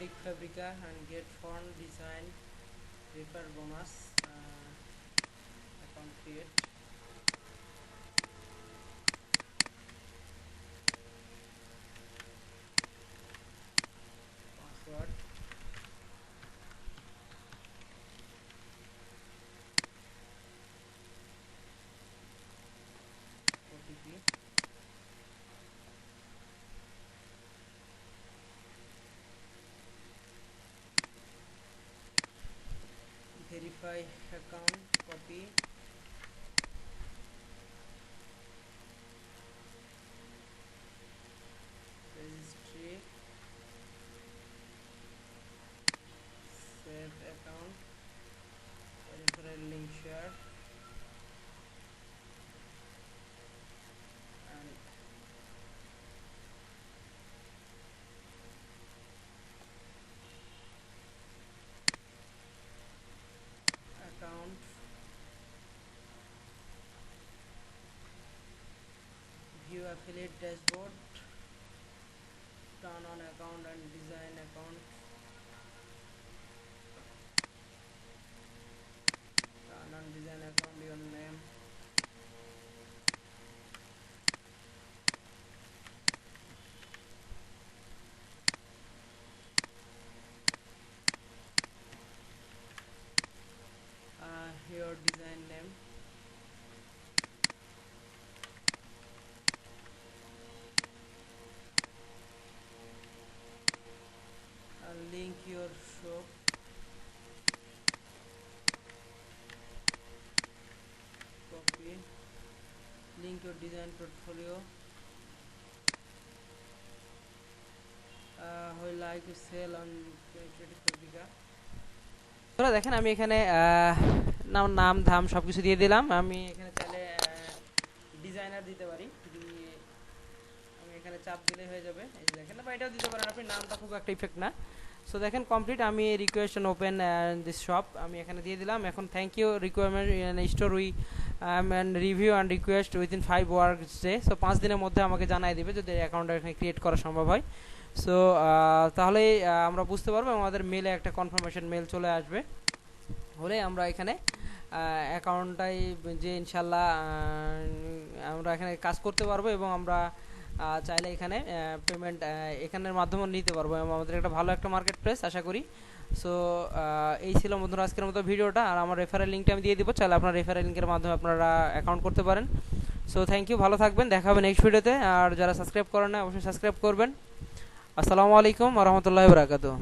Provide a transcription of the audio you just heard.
Creative Fabrica and get font design refer bonus account create password OTP verify account copy registry save account referral link share and account view affiliate dashboard turn on account and design account turn on design account your name your design name link your shop copy link your design portfolio will like to sell on Creative Fabrica তোরা দেখেন আমি এখানে নাম ধাম সবকিছু দিয়ে দিলাম আমি এখানে চাইলে ডিজাইনার দিতে পারি আমি এখানে চাপ দিলে হয়ে যাবে এই যে দেখেন বা এটাও দিতে পারেন আপনি নামটা খুব একটা ইফেক্ট না সো দেখেন কমপ্লিট আমি রিকোয়েস্ট ওপেন দিস শপ আমি এখানে দিয়ে দিলাম এখন thank you requirement store we and review and request within 5 works day so 5 দিনের মধ্যে আমাকে জানাই দিবে যদি অ্যাকাউন্টটা এখানে ক্রিয়েট করা সম্ভব হয় সো তাহলে আমরা বুঝতে পারবো আমাদের মেলে একটা কনফার্মেশন মেল চলে আসবে হলে আমরা এখানে অ্যাকাউন্টটাই যে ইনশাল্লাহ আমরা এখানে কাজ করতে পারবো এবং আমরা চাইলে এখানে পেমেন্ট এখানের মাধ্যমে নিতে পারবো এবং আমাদের একটা ভালো একটা মার্কেট প্লেস আশা করি সো এই ছিল বন্ধুরা আজকের মতো ভিডিওটা আর আমার রেফারেল লিঙ্কটা আমি দিয়ে দিব চাইলে আপনার রেফারেল লিঙ্কের মাধ্যমে আপনারা অ্যাকাউন্ট করতে পারেন সো থ্যাংক ইউ ভালো থাকবেন দেখা হবে নেক্সট ভিডিওতে আর যারা সাবস্ক্রাইব করেন না অবশ্যই সাবস্ক্রাইব করবেন আসসালামু আলাইকুম ওয়া রাহমাতুল্লাহি ওয়া বারাকাতুহু